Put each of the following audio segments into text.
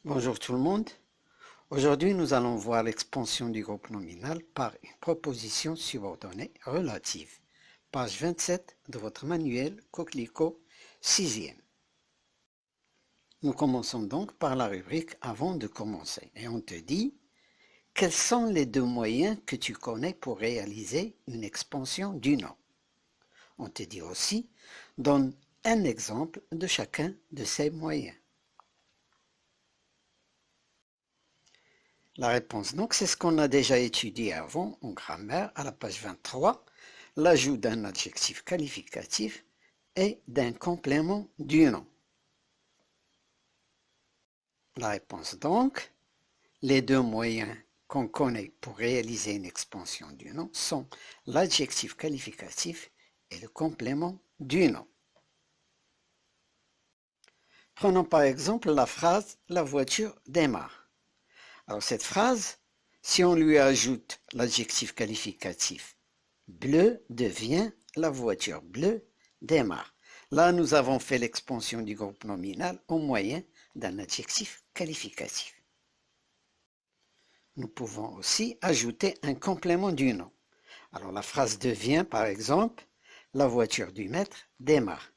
Bonjour tout le monde. Aujourd'hui, nous allons voir l'expansion du groupe nominal par une proposition subordonnée relative. Page 27 de votre manuel Coquelicot 6e. Nous commençons donc par la rubrique avant de commencer. Et on te dit, quels sont les deux moyens que tu connais pour réaliser une expansion du nom? On te dit aussi, donne un exemple de chacun de ces moyens. La réponse, donc, c'est ce qu'on a déjà étudié avant en grammaire à la page 23, l'ajout d'un adjectif qualificatif et d'un complément du nom. La réponse, donc, les deux moyens qu'on connaît pour réaliser une expansion du nom sont l'adjectif qualificatif et le complément du nom. Prenons par exemple la phrase « La voiture démarre ». Alors cette phrase, si on lui ajoute l'adjectif qualificatif « bleu » devient « la voiture bleue démarre ». Là, nous avons fait l'expansion du groupe nominal au moyen d'un adjectif qualificatif. Nous pouvons aussi ajouter un complément du nom. Alors la phrase devient par exemple « la voiture du maître démarre ».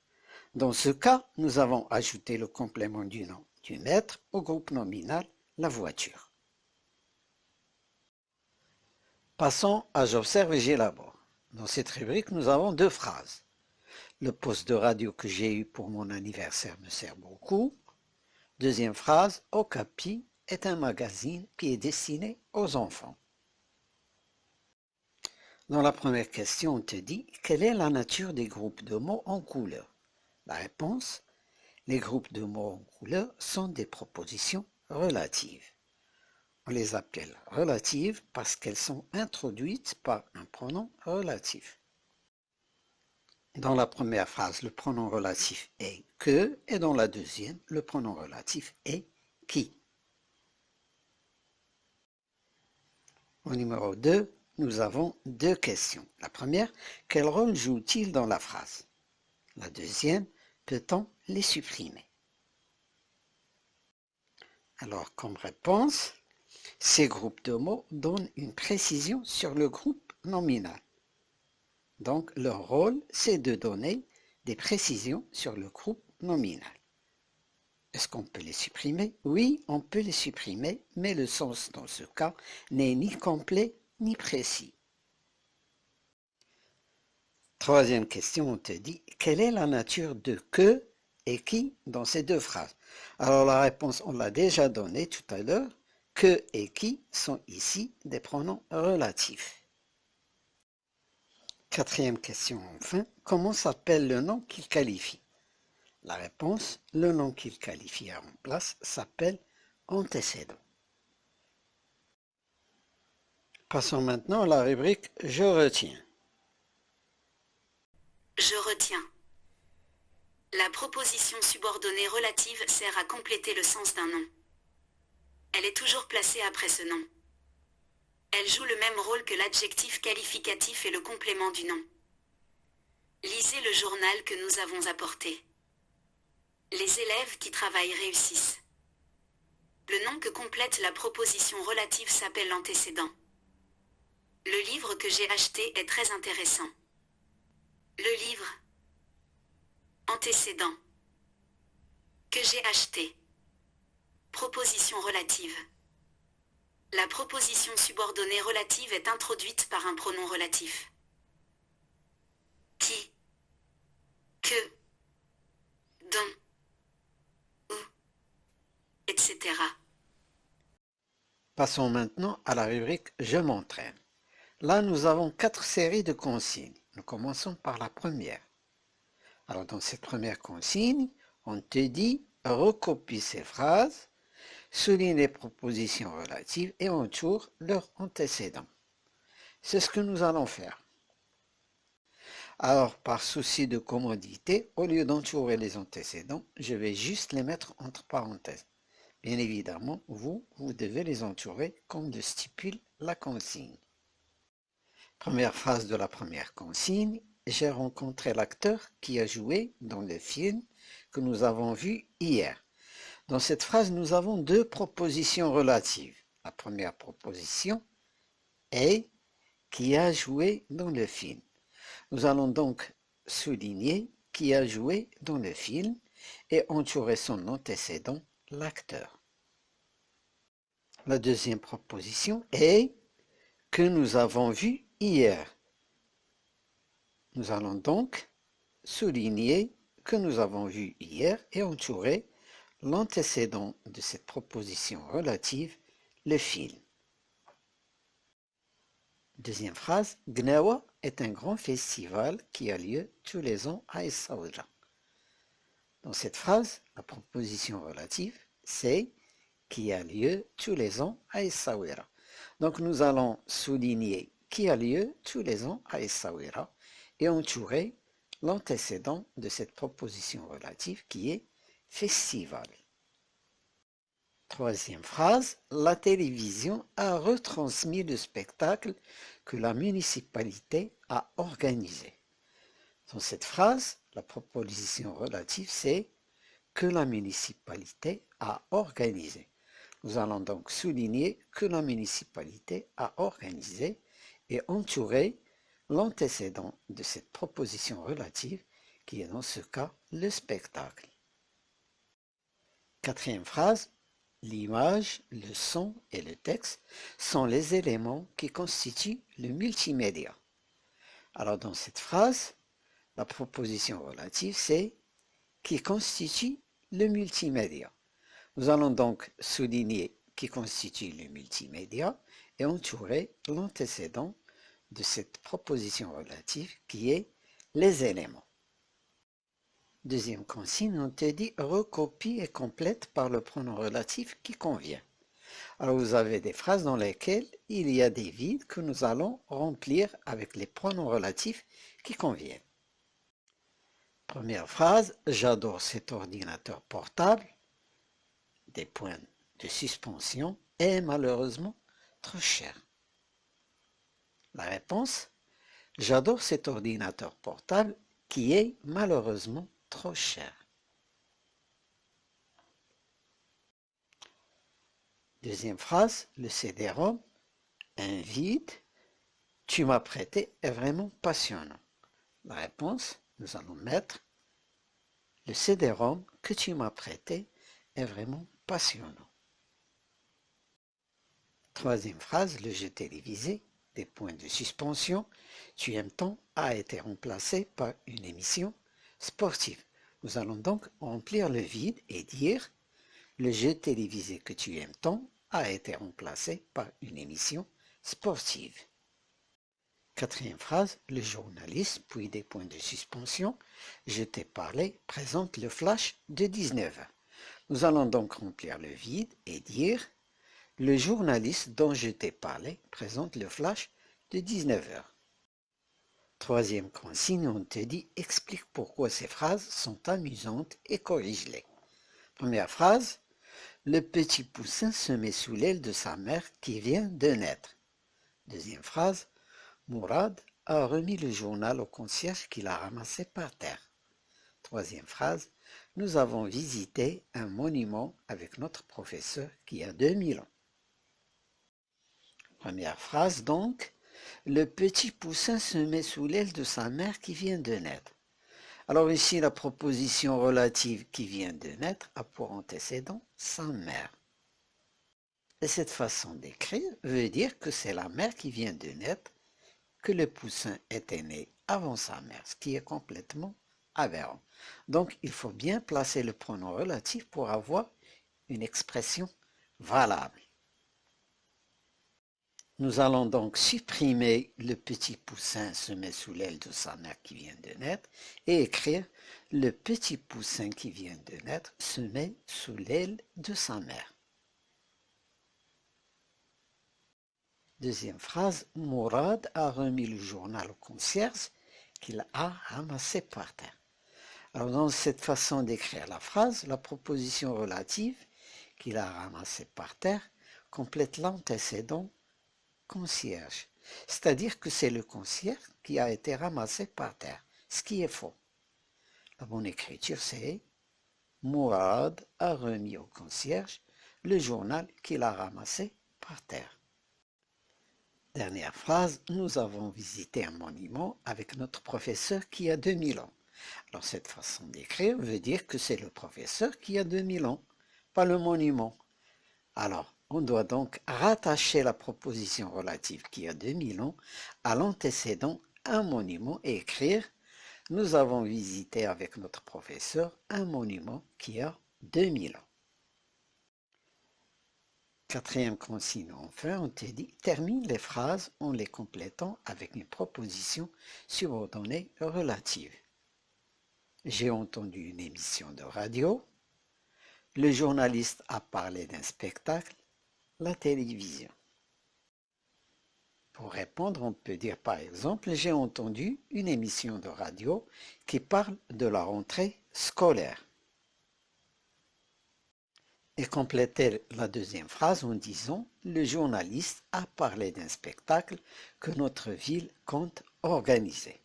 Dans ce cas, nous avons ajouté le complément du nom du maître au groupe nominal « la voiture ». Passons à J'observe et j'élabore. Dans cette rubrique, nous avons deux phrases. Le poste de radio que j'ai eu pour mon anniversaire me sert beaucoup. Deuxième phrase, Okapi est un magazine qui est destiné aux enfants. Dans la première question, on te dit quelle est la nature des groupes de mots en couleur? La réponse, les groupes de mots en couleur sont des propositions relatives. On les appelle relatives parce qu'elles sont introduites par un pronom relatif. Dans la première phrase, le pronom relatif est que et dans la deuxième, le pronom relatif est qui. Au numéro 2, nous avons deux questions. La première, quel rôle joue-t-il dans la phrase? La deuxième, peut-on les supprimer? Alors, comme réponse, ces groupes de mots donnent une précision sur le groupe nominal. Donc, leur rôle, c'est de donner des précisions sur le groupe nominal. Est-ce qu'on peut les supprimer? Oui, on peut les supprimer, mais le sens dans ce cas n'est ni complet ni précis. Troisième question, on te dit, quelle est la nature de que et qui dans ces deux phrases? Alors la réponse, on l'a déjà donnée tout à l'heure. Que et qui sont ici des pronoms relatifs. Quatrième question enfin, comment s'appelle le nom qu'il qualifie? La réponse, le nom qu'il qualifie et remplace s'appelle antécédent. Passons maintenant à la rubrique « Je retiens ». Je retiens. La proposition subordonnée relative sert à compléter le sens d'un nom. Elle est toujours placée après ce nom. Elle joue le même rôle que l'adjectif qualificatif et le complément du nom. Lisez le journal que nous avons apporté. Les élèves qui travaillent réussissent. Le nom que complète la proposition relative s'appelle l'antécédent. Le livre que j'ai acheté est très intéressant. Le livre. Antécédent. Que j'ai acheté. Proposition relative. La proposition subordonnée relative est introduite par un pronom relatif. Qui. Que. Dont. Où. Etc. Passons maintenant à la rubrique « Je m'entraîne ». Là, nous avons 4 séries de consignes. Nous commençons par la première. Alors dans cette première consigne, on te dit recopie ces phrases, souligne les propositions relatives et entoure leurs antécédents. C'est ce que nous allons faire. Alors, par souci de commodité, au lieu d'entourer les antécédents, je vais juste les mettre entre parenthèses. Bien évidemment, vous devez les entourer comme le stipule la consigne. Première phrase de la première consigne, j'ai rencontré l'acteur qui a joué dans le film que nous avons vu hier. Dans cette phrase, nous avons deux propositions relatives. La première proposition est qui a joué dans le film. Nous allons donc souligner qui a joué dans le film et entourer son antécédent, l'acteur. La deuxième proposition est que nous avons vu hier. Nous allons donc souligner que nous avons vu hier et entourer l'antécédent de cette proposition relative, le film. Deuxième phrase, Gnawa est un grand festival qui a lieu tous les ans à Essaouira. Dans cette phrase, la proposition relative, c'est qui a lieu tous les ans à Essaouira. Donc nous allons souligner qui a lieu tous les ans à Essaouira et entourer l'antécédent de cette proposition relative qui est festival. Troisième phrase, la télévision a retransmis le spectacle que la municipalité a organisé. Dans cette phrase, la proposition relative, c'est que la municipalité a organisé. Nous allons donc souligner que la municipalité a organisé et entourer l'antécédent de cette proposition relative qui est dans ce cas le spectacle. Quatrième phrase, l'image, le son et le texte sont les éléments qui constituent le multimédia. Alors dans cette phrase, la proposition relative c'est qui constitue le multimédia. Nous allons donc souligner qui constitue le multimédia et entourer l'antécédent de cette proposition relative qui est les éléments. Deuxième consigne, on te dit recopie et complète par le pronom relatif qui convient. Alors vous avez des phrases dans lesquelles il y a des vides que nous allons remplir avec les pronoms relatifs qui conviennent. Première phrase, j'adore cet ordinateur portable, des points de suspension, est malheureusement trop cher. La réponse, j'adore cet ordinateur portable qui est malheureusement trop cher. Deuxième phrase, le CD-ROM, un vide, tu m'as prêté est vraiment passionnant. La réponse, nous allons mettre le CD-ROM que tu m'as prêté est vraiment passionnant. Troisième phrase, le jeu télévisé, des points de suspension, tu aimes tant a été remplacé par une émission sportive. Nous allons donc remplir le vide et dire le jeu télévisé que tu aimes tant a été remplacé par une émission sportive. Quatrième phrase, le journaliste, puis des points de suspension, je t'ai parlé, présente le flash de 19h. Nous allons donc remplir le vide et dire le journaliste dont je t'ai parlé présente le flash de 19h. Troisième consigne, on te dit explique pourquoi ces phrases sont amusantes et corrige-les. Première phrase, le petit poussin se met sous l'aile de sa mère qui vient de naître. Deuxième phrase, Mourad a remis le journal au concierge qu'il a ramassé par terre. Troisième phrase, nous avons visité un monument avec notre professeur qui a 2000 ans. Première phrase donc, le petit poussin se met sous l'aile de sa mère qui vient de naître. Alors ici, la proposition relative qui vient de naître a pour antécédent sa mère. Et cette façon d'écrire veut dire que c'est la mère qui vient de naître, que le poussin était né avant sa mère, ce qui est complètement aberrant. Donc il faut bien placer le pronom relatif pour avoir une expression valable. Nous allons donc supprimer le petit poussin se met sous l'aile de sa mère qui vient de naître et écrire le petit poussin qui vient de naître se met sous l'aile de sa mère. Deuxième phrase, Mourad a remis le journal au concierge qu'il a ramassé par terre. Alors dans cette façon d'écrire la phrase, la proposition relative qu'il a ramassé par terre complète l'antécédent concierge, c'est-à-dire que c'est le concierge qui a été ramassé par terre, ce qui est faux. La bonne écriture c'est Mourad a remis au concierge le journal qu'il a ramassé par terre. Dernière phrase, nous avons visité un monument avec notre professeur qui a 2000 ans. Alors cette façon d'écrire veut dire que c'est le professeur qui a 2000 ans, pas le monument. Alors, on doit donc rattacher la proposition relative qui a 2000 ans à l'antécédent un monument et écrire « Nous avons visité avec notre professeur un monument qui a 2000 ans ». Quatrième consigne, enfin, on te dit « Termine les phrases en les complétant avec une proposition subordonnée relative ». J'ai entendu une émission de radio. Le journaliste a parlé d'un spectacle, la télévision. Pour répondre, on peut dire par exemple, j'ai entendu une émission de radio qui parle de la rentrée scolaire. Et compléter la deuxième phrase en disant, le journaliste a parlé d'un spectacle que notre ville compte organiser.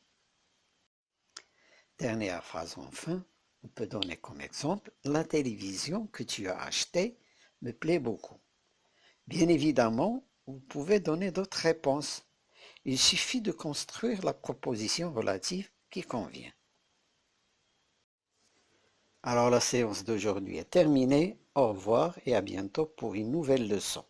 Dernière phrase enfin, on peut donner comme exemple, la télévision que tu as achetée me plaît beaucoup. Bien évidemment, vous pouvez donner d'autres réponses. Il suffit de construire la proposition relative qui convient. Alors la séance d'aujourd'hui est terminée. Au revoir et à bientôt pour une nouvelle leçon.